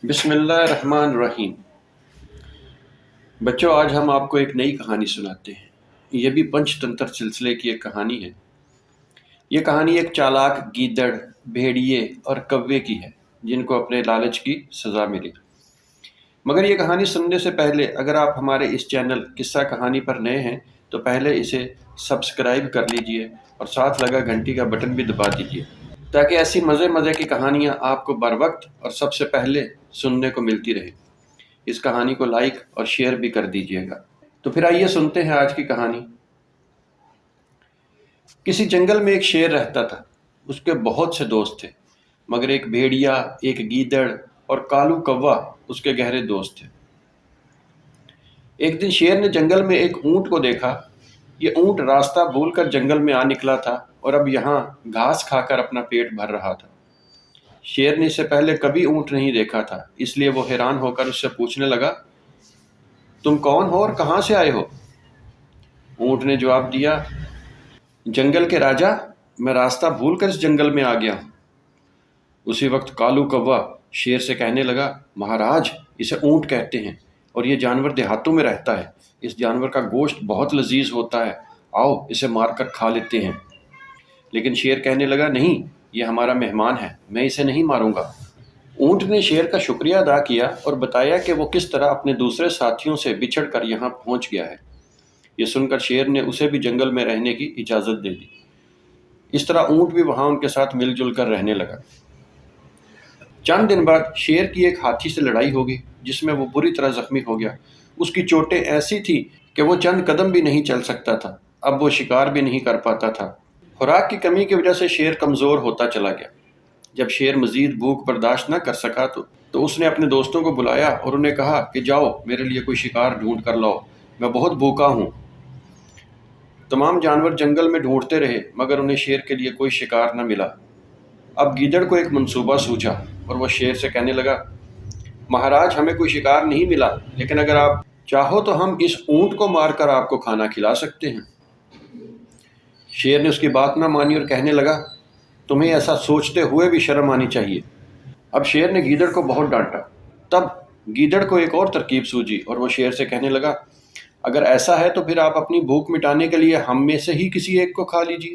بسم اللہ الرحمن الرحیم۔ بچوں، آج ہم آپ کو ایک نئی کہانی سناتے ہیں۔ یہ بھی پنچ تنتر سلسلے کی ایک کہانی ہے۔ یہ کہانی ایک چالاک گیدڑ، بھیڑیے اور کوے کی ہے جن کو اپنے لالچ کی سزا ملی۔ مگر یہ کہانی سننے سے پہلے اگر آپ ہمارے اس چینل قصہ کہانی پر نئے ہیں تو پہلے اسے سبسکرائب کر لیجئے اور ساتھ لگا گھنٹی کا بٹن بھی دبا دیجئے تاکہ ایسی مزے کی کہانیاں آپ کو بر وقت اور سب سے پہلے سننے کو ملتی رہے۔ اس کہانی کو لائک اور شیئر بھی کر دیجئے گا۔ تو پھر آئیے سنتے ہیں آج کی کہانی۔ کسی جنگل میں ایک شیر رہتا تھا۔ اس کے بہت سے دوست تھے، مگر ایک بھیڑیا، ایک گیدڑ اور کالو کوا اس کے گہرے دوست تھے۔ ایک دن شیر نے جنگل میں ایک اونٹ کو دیکھا۔ یہ اونٹ راستہ بھول کر جنگل میں آ نکلا تھا اور اب یہاں گھاس کھا کر اپنا پیٹ بھر رہا تھا۔ شیر نے اس سے پہلے کبھی اونٹ نہیں دیکھا تھا، اس لیے وہ حیران ہو کر اس سے پوچھنے لگا، تم کون ہو اور کہاں سے آئے ہو؟ اونٹ نے جواب دیا، جنگل کے راجا، میں راستہ بھول کر اس جنگل میں آ گیا ہوں۔ اسی وقت کالو کوا شیر سے کہنے لگا، مہاراج، اسے اونٹ کہتے ہیں اور یہ جانور دیہاتوں میں رہتا ہے۔ اس جانور کا گوشت بہت لذیذ ہوتا ہے، آؤ اسے مار کر کھا لیتے ہیں۔ لیکن شیر کہنے لگا، نہیں، یہ ہمارا مہمان ہے، میں اسے نہیں ماروں گا۔ اونٹ نے شیر کا شکریہ ادا کیا اور بتایا کہ وہ کس طرح اپنے دوسرے ساتھیوں سے بچھڑ کر یہاں پہنچ گیا ہے۔ یہ سن کر شیر نے اسے بھی جنگل میں رہنے کی اجازت دے دی۔ اس طرح اونٹ بھی وہاں ان کے ساتھ مل جل کر رہنے لگا۔ چند دن بعد شیر کی ایک ہاتھی سے لڑائی ہو گئی جس میں وہ بری طرح زخمی ہو گیا۔ اس کی چوٹیں ایسی تھی کہ وہ چند قدم بھی نہیں چل سکتا تھا۔ اب وہ شکار بھی نہیں کر پاتا تھا۔ خوراک کی کمی کی وجہ سے شیر کمزور ہوتا چلا گیا۔ جب شیر مزید بھوک برداشت نہ کر سکا تو اس نے اپنے دوستوں کو بلایا اور انہیں کہا کہ جاؤ میرے لیے کوئی شکار ڈھونڈ کر لاؤ، میں بہت بھوکا ہوں۔ تمام جانور جنگل میں ڈھونڈتے رہے مگر انہیں شیر کے لیے کوئی شکار نہ ملا۔ اب گیدڑ کو ایک منصوبہ سوچا اور وہ شیر سے کہنے لگا، مہاراج، ہمیں کوئی شکار نہیں ملا، لیکن اگر آپ چاہو تو ہم اس اونٹ کو مار کر آپ کو کھانا کھلا سکتے ہیں۔ شیر نے اس کی بات نہ مانی اور کہنے لگا، تمہیں ایسا سوچتے ہوئے بھی شرم آنی چاہیے۔ اب شیر نے گیدڑ کو بہت ڈانٹا۔ تب گیدڑ کو ایک اور ترکیب سوجی اور وہ شیر سے کہنے لگا، اگر ایسا ہے تو پھر آپ اپنی بھوک مٹانے کے لیے ہم میں سے ہی کسی ایک کو کھا لیجیے۔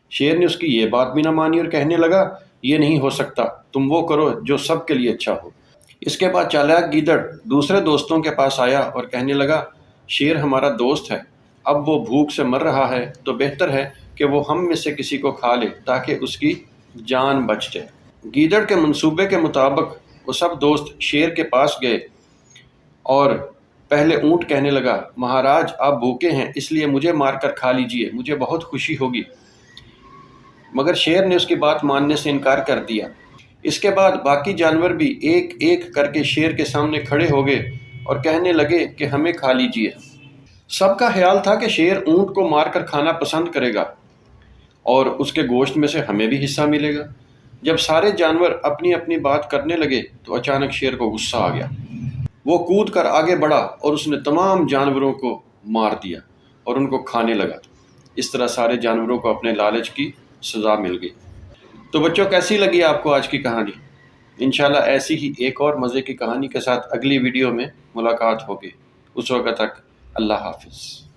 شیر نے اس کی یہ بات بھی نہ مانی اور کہنے لگا، یہ نہیں ہو سکتا، تم وہ کرو جو سب کے لیے اچھا ہو۔ اس کے بعد چالاک گیدڑ دوسرے دوستوں کے پاس آیا اور کہنے لگا، شیر ہمارا دوست ہے، اب وہ بھوک سے مر رہا ہے تو بہتر ہے کہ وہ ہم میں سے کسی کو کھا لے تاکہ اس کی جان بچ جائے۔ گیدڑ کے منصوبے کے مطابق وہ سب دوست شیر کے پاس گئے اور پہلے اونٹ کہنے لگا، مہاراج، آپ بھوکے ہیں اس لیے مجھے مار کر کھا لیجئے، مجھے بہت خوشی ہوگی۔ مگر شیر نے اس کی بات ماننے سے انکار کر دیا۔ اس کے بعد باقی جانور بھی ایک ایک کر کے شیر کے سامنے کھڑے ہو گئے اور کہنے لگے کہ ہمیں کھا لیجئے۔ سب کا خیال تھا کہ شیر اونٹ کو مار کر کھانا پسند کرے گا اور اس کے گوشت میں سے ہمیں بھی حصہ ملے گا۔ جب سارے جانور اپنی اپنی بات کرنے لگے تو اچانک شیر کو غصہ آ گیا۔ وہ کود کر آگے بڑھا اور اس نے تمام جانوروں کو مار دیا اور ان کو کھانے لگا۔ اس طرح سارے جانوروں کو اپنے لالچ کی سزا مل گئی۔ تو بچوں، کیسی لگی آپ کو آج کی کہانی؟ انشاءاللہ ایسی ہی ایک اور مزے کی کہانی کے ساتھ اگلی ویڈیو میں ملاقات ہوگی۔ اس وقت تک اللہ حافظ۔